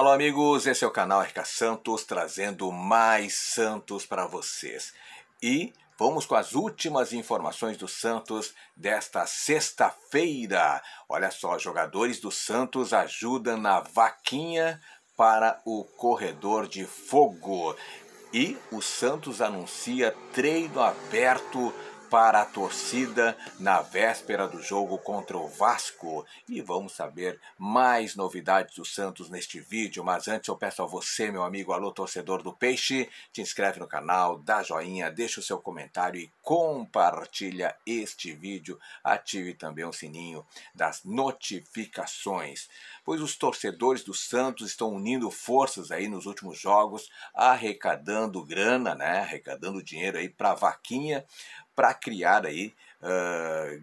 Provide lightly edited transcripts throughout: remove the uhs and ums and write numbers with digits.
Alô amigos, esse é o canal RK Santos trazendo mais Santos para vocês. E vamos com as últimas informações do Santos desta sexta-feira. Olha só, jogadores do Santos ajudam na vaquinha para o corredor de fogo. E o Santos anuncia treino aberto para a torcida na véspera do jogo contra o Vasco. E vamos saber mais novidades do Santos neste vídeo. Mas antes eu peço a você, meu amigo, alô torcedor do Peixe, te inscreve no canal, dá joinha, deixa o seu comentário e compartilha este vídeo. Ative também o sininho das notificações, pois os torcedores do Santos estão unindo forças aí nos últimos jogos, arrecadando grana, né? Arrecadando dinheiro aí para vaquinha, para criar aí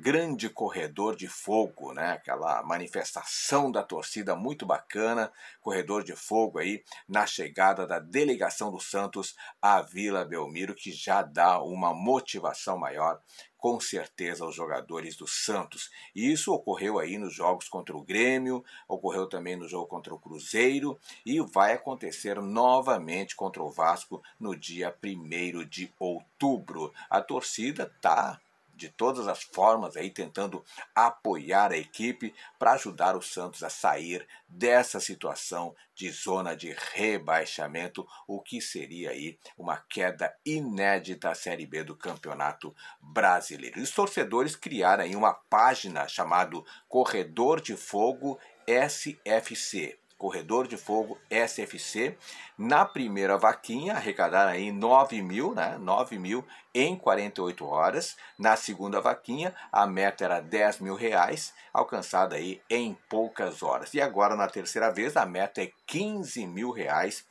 grande corredor de fogo, né? Aquela manifestação da torcida muito bacana, corredor de fogo aí na chegada da delegação do Santos à Vila Belmiro, que já dá uma motivação maior, com certeza, aos jogadores do Santos. E isso ocorreu aí nos jogos contra o Grêmio, ocorreu também no jogo contra o Cruzeiro e vai acontecer novamente contra o Vasco no dia 1º de outubro. A torcida está de todas as formas aí tentando apoiar a equipe para ajudar o Santos a sair dessa situação de zona de rebaixamento, o que seria aí uma queda inédita à Série B do Campeonato Brasileiro. Os torcedores criaram aí uma página chamada Corredor de Fogo SFC. Corredor de Fogo SFC. Na primeira vaquinha arrecadaram aí 9 mil, né? 9 mil em 48 horas. Na segunda vaquinha a meta era 10 mil reais, alcançada aí em poucas horas. E agora na terceira vez a meta é 15 mil reais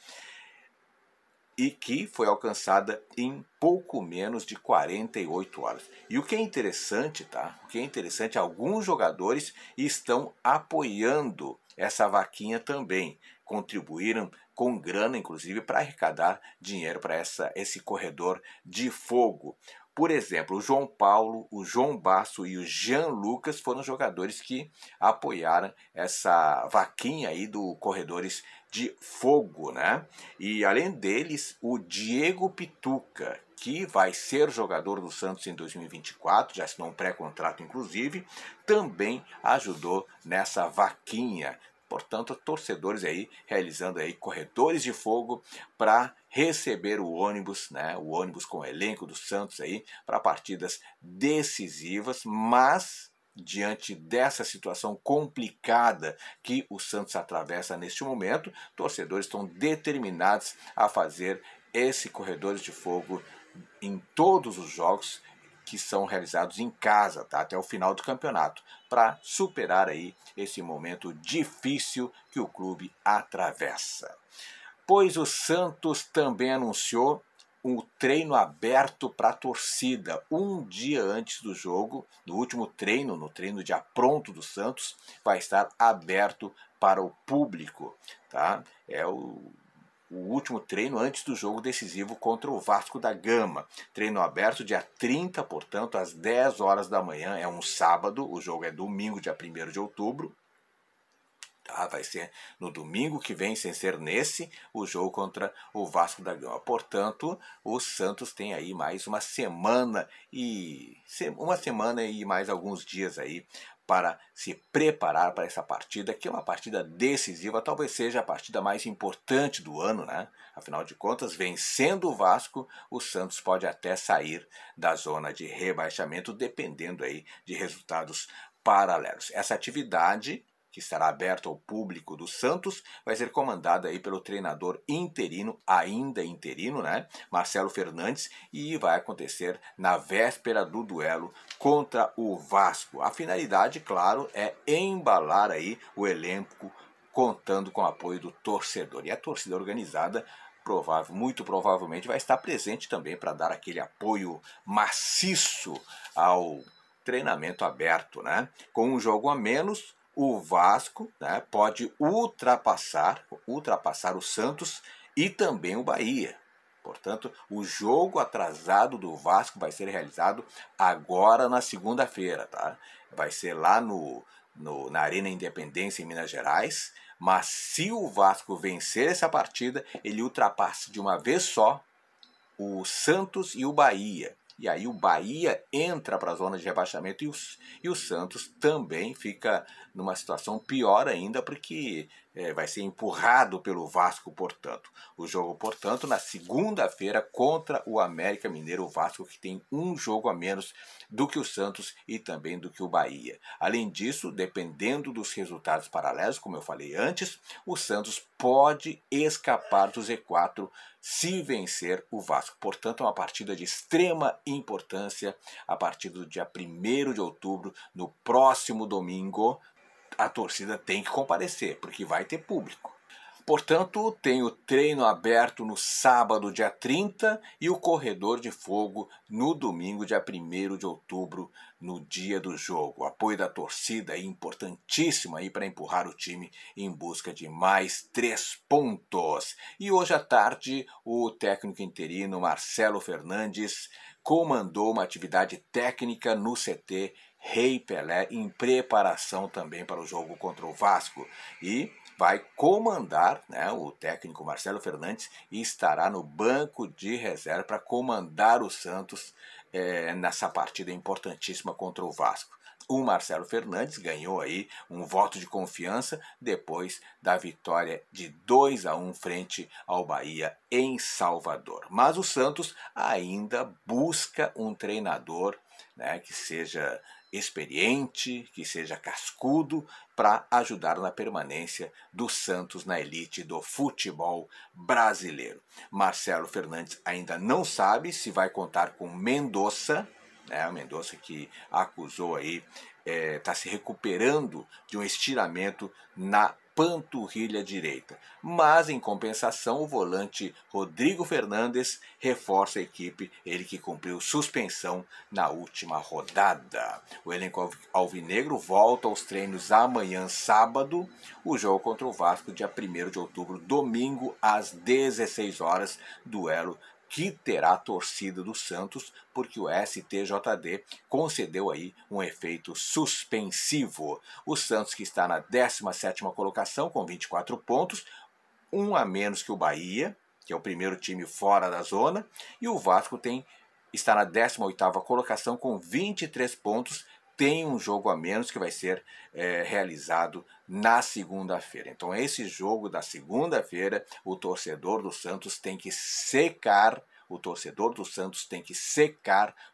e que foi alcançada em pouco menos de 48 horas. E o que é interessante, tá? O que é interessante, alguns jogadores estão apoiando essa vaquinha também, contribuíram com grana, inclusive, para arrecadar dinheiro para esse corredor de fogo. Por exemplo, o João Paulo, o João Basso e o Jean Lucas foram jogadores que apoiaram essa vaquinha aí do Corredores de Fogo, né? E além deles, o Diego Pituca, que vai ser jogador do Santos em 2024, já assinou um pré-contrato inclusive, também ajudou nessa vaquinha. Portanto, torcedores aí realizando aí corredores de fogo para receber o ônibus, né? O ônibus com o elenco do Santos aí para partidas decisivas, mas diante dessa situação complicada que o Santos atravessa neste momento, torcedores estão determinados a fazer esse corredores de fogo em todos os jogos que são realizados em casa, tá? Até o final do campeonato, para superar aí esse momento difícil que o clube atravessa. Pois o Santos também anunciou um treino aberto para a torcida um dia antes do jogo. No último treino, no treino de apronto do Santos, vai estar aberto para o público, tá? É o último treino antes do jogo decisivo contra o Vasco da Gama. Treino aberto dia 30, portanto, às 10 horas da manhã, é um sábado, o jogo é domingo, dia 1º de outubro. Tá, vai ser no domingo que vem, sem ser nesse, o jogo contra o Vasco da Gama. Portanto, o Santos tem aí mais uma semana e mais alguns dias aí para se preparar para essa partida, que é uma partida decisiva, talvez seja a partida mais importante do ano, né? Afinal de contas, vencendo o Vasco, o Santos pode até sair da zona de rebaixamento, dependendo aí de resultados paralelos. Essa atividade, que estará aberta ao público do Santos, vai ser comandada aí pelo treinador interino, ainda interino, né, Marcelo Fernandes, e vai acontecer na véspera do duelo contra o Vasco. A finalidade, claro, é embalar aí o elenco, contando com o apoio do torcedor. E a torcida organizada muito provavelmente vai estar presente também para dar aquele apoio maciço ao treinamento aberto, né? Com um jogo a menos, o Vasco, né, pode ultrapassar o Santos e também o Bahia. Portanto, o jogo atrasado do Vasco vai ser realizado agora na segunda-feira, tá? Vai ser lá na Arena Independência, em Minas Gerais. Mas se o Vasco vencer essa partida, ele ultrapassa de uma vez só o Santos e o Bahia. E aí o Bahia entra para a zona de rebaixamento e o Santos também fica numa situação pior ainda, porque vai ser empurrado pelo Vasco, portanto. O jogo, portanto, na segunda-feira contra o América Mineiro, o Vasco que tem um jogo a menos do que o Santos e também do que o Bahia. Além disso, dependendo dos resultados paralelos, como eu falei antes, o Santos pode escapar do Z4 se vencer o Vasco. Portanto, é uma partida de extrema importância a partir do dia 1º de outubro, no próximo domingo. A torcida tem que comparecer, porque vai ter público. Portanto, tem o treino aberto no sábado, dia 30, e o corredor de fogo no domingo, dia 1º de outubro, no dia do jogo. O apoio da torcida é importantíssimo aí para empurrar o time em busca de mais 3 pontos. E hoje à tarde, o técnico interino Marcelo Fernandes comandou uma atividade técnica no CT Rei Pelé, em preparação também para o jogo contra o Vasco. E vai comandar, o técnico Marcelo Fernandes, e estará no banco de reserva para comandar o Santos nessa partida importantíssima contra o Vasco. O Marcelo Fernandes ganhou aí um voto de confiança depois da vitória de 2-1 frente ao Bahia em Salvador. Mas o Santos ainda busca um treinador que seja experiente, que seja cascudo, para ajudar na permanência do Santos na elite do futebol brasileiro. Marcelo Fernandes ainda não sabe se vai contar com Mendonça, o Mendonça que acusou aí, está se recuperando de um estiramento na panturrilha direita. Mas, em compensação, o volante Rodrigo Fernandes reforça a equipe, ele que cumpriu suspensão na última rodada. O elenco alvinegro volta aos treinos amanhã, sábado. O jogo contra o Vasco, dia 1º de outubro, domingo, às 16 horas, duelo que terá a torcida do Santos, porque o STJD concedeu aí um efeito suspensivo. O Santos, que está na 17ª colocação com 24 pontos, um a menos que o Bahia, que é o primeiro time fora da zona, e o Vasco está na 18ª colocação com 23 pontos, tem um jogo a menos que vai ser realizado na segunda-feira. Então, esse jogo da segunda-feira, o torcedor do Santos tem que secar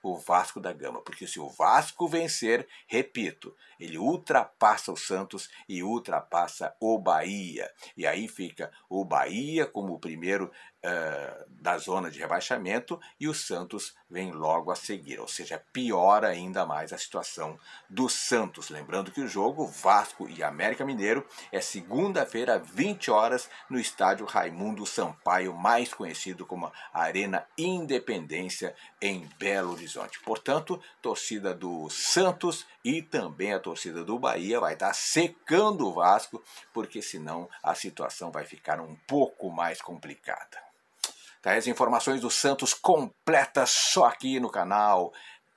o Vasco da Gama, porque se o Vasco vencer, repito, ele ultrapassa o Santos e ultrapassa o Bahia. E aí fica o Bahia como o primeiro da zona de rebaixamento e o Santos vem logo a seguir, ou seja, piora ainda mais a situação do Santos. Lembrando que o jogo Vasco e América Mineiro é segunda-feira, 20 horas, no estádio Raimundo Sampaio, mais conhecido como Arena Independência, em Belo Horizonte. Portanto, torcida do Santos e também a torcida do Bahia vai estar secando o Vasco, porque senão a situação vai ficar um pouco mais complicada. Tá, as informações do Santos completas só aqui no canal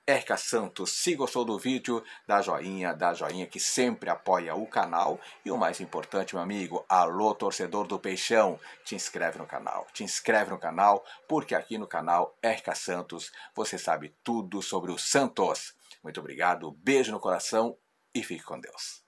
RK Santos. Se gostou do vídeo, dá joinha que sempre apoia o canal. E o mais importante, meu amigo, alô torcedor do Peixão, te inscreve no canal, porque aqui no canal RK Santos você sabe tudo sobre o Santos. Muito obrigado, beijo no coração e fique com Deus.